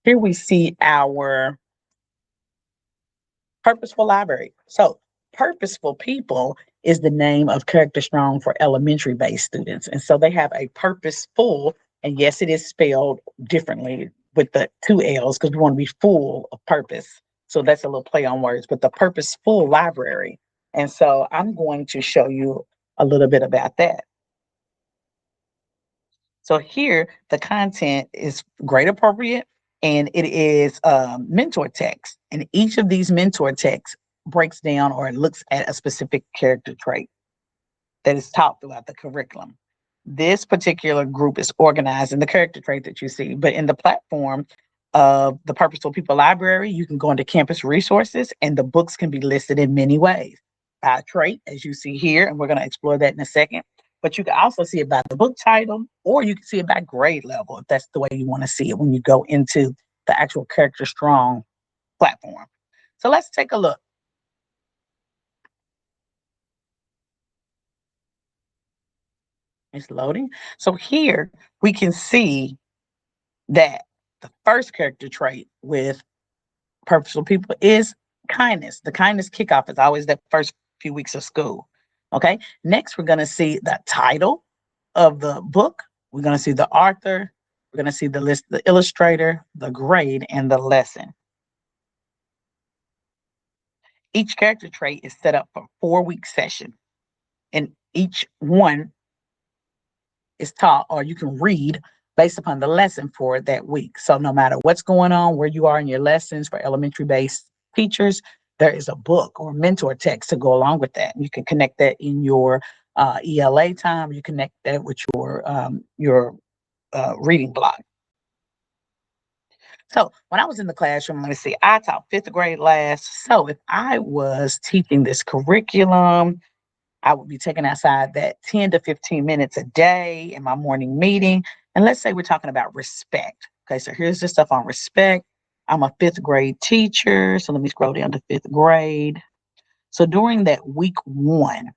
Here we see our purposeful library. So purposeful people is the name of Character Strong for elementary based students. And so they have a purposeful, and yes, it is spelled differently with the two L's because we want to be full of purpose. So that's a little play on words, but the purposeful library. And so I'm going to show you a little bit about that. So here, the content is grade appropriate and it is mentor text. And each of these mentor texts breaks down or looks at a specific character trait that is taught throughout the curriculum. This particular group is organized in the character trait that you see, but in the platform of the Purposeful People Library, you can go into campus resources and the books can be listed in many ways. By trait, as you see here, and we're going to explore that in a second. But you can also see it by the book title, or you can see it by grade level, if that's the way you want to see it when you go into the actual Character Strong platform. So let's take a look. It's loading. So here we can see that the first character trait with Purposeful People is kindness. The kindness kickoff is always that first few weeks of school. Okay. Next, we're going to see the title of the book. We're going to see the author. We're going to see the list, the illustrator, the grade, and the lesson. Each character trait is set up for 4-week session, and each one is taught, or you can read based upon the lesson for that week. So no matter what's going on, where you are in your lessons for elementary based teachers, there is a book or mentor text to go along with that. You can connect that in your ELA time. You connect that with your reading block. So when I was in the classroom, let me see, I taught 5th grade last. So if I was teaching this curriculum, I would be taking outside that 10 to 15 minutes a day in my morning meeting. And let's say we're talking about respect. Okay, so here's the stuff on respect. I'm a 5th grade teacher. So let me scroll down to 5th grade. So during that week one,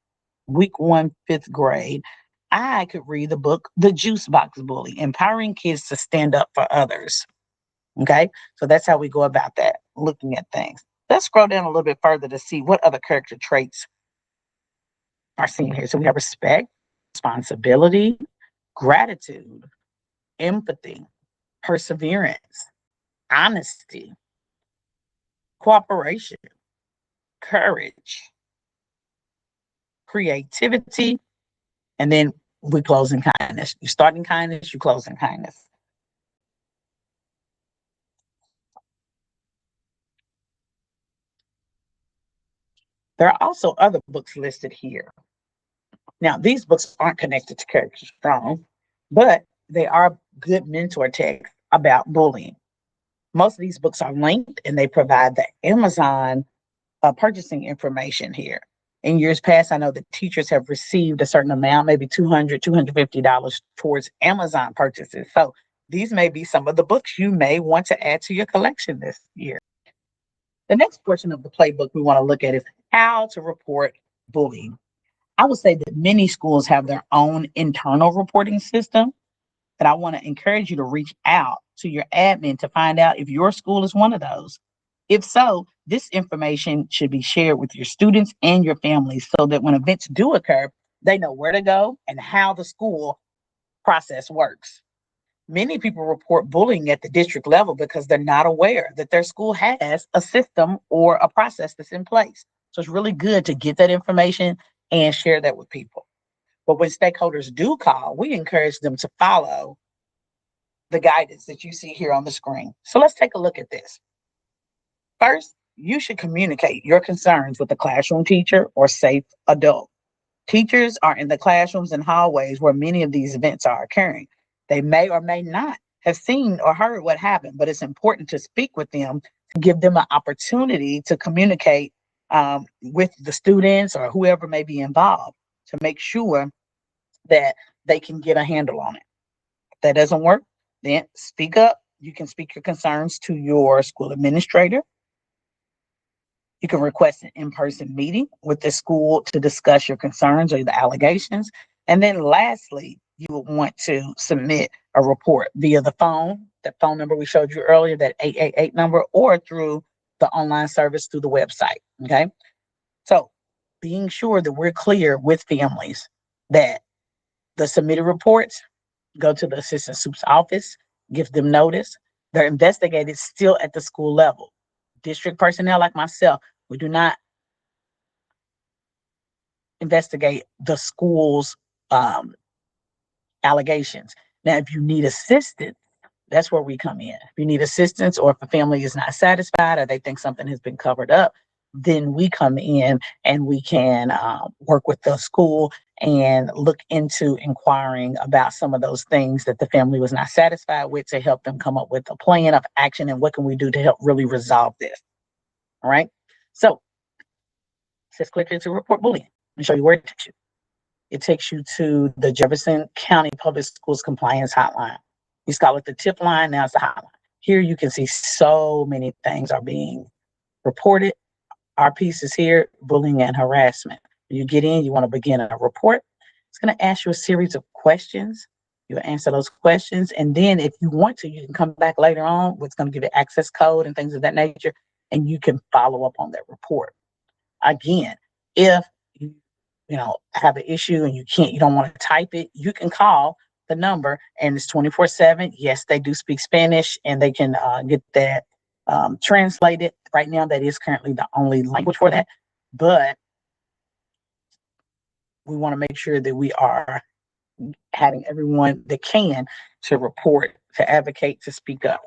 5th grade, I could read the book, The Juice Box Bully, Empowering Kids to Stand Up for Others. Okay, so that's how we go about that, looking at things. Let's scroll down a little bit further to see what other character traits are seen here. So we have respect, responsibility, gratitude, empathy, perseverance, honesty, cooperation, courage, creativity, and then we close in kindness. You start in kindness, you close in kindness. There are also other books listed here. Now, these books aren't connected to Character Strong, but they are good mentor texts about bullying. Most of these books are linked and they provide the Amazon purchasing information here. In years past, I know that teachers have received a certain amount, maybe $200, $250 towards Amazon purchases. So these may be some of the books you may want to add to your collection this year. The next portion of the playbook we want to look at is how to report bullying. I would say that many schools have their own internal reporting system, and I want to encourage you to reach out to your admin to find out if your school is one of those. If so, this information should be shared with your students and your families so that when events do occur, they know where to go and how the school process works. Many people report bullying at the district level because they're not aware that their school has a system or a process that's in place. So it's really good to get that information and share that with people. But when stakeholders do call, we encourage them to follow the guidance that you see here on the screen. So let's take a look at this. First, you should communicate your concerns with the classroom teacher or safe adult. Teachers are in the classrooms and hallways where many of these events are occurring. They may or may not have seen or heard what happened, but it's important to speak with them to give them an opportunity to communicate with the students or whoever may be involved to make sure that they can get a handle on it. If that doesn't work, then speak up. You can speak your concerns to your school administrator. You can request an in-person meeting with the school to discuss your concerns or the allegations. And then lastly, you would want to submit a report via the phone, that phone number we showed you earlier, that 888 number, or through the online service through the website. Okay. So being sure that we're clear with families that the submitted reports go to the assistant super's office, give them notice. They're investigated still at the school level. District personnel like myself, we do not investigate the school's um, allegations. Now, if you need assistance, that's where we come in. If you need assistance, or if a family is not satisfied, or they think something has been covered up, then we come in and we can work with the school and look into inquiring about some of those things that the family was not satisfied with, to help them come up with a plan of action and what can we do to help really resolve this. All right. So let's click into report bullying and show you where it takes you. It takes you to the Jefferson County Public Schools Compliance Hotline. You start with the tip line, now it's the hotline. Here you can see so many things are being reported. Our piece is here, bullying and harassment. When you get in, you want to begin a report. It's going to ask you a series of questions. You answer those questions, and then if you want to, you can come back later on. It's going to give you access code and things of that nature, and you can follow up on that report. Again, if you know, have an issue and you don't want to type it, you can call the number, and it's 24/7. Yes, they do speak Spanish, and they can get that translated. Right now, that is currently the only language for that, but we want to make sure that we are having everyone that can to report, to advocate, to speak up.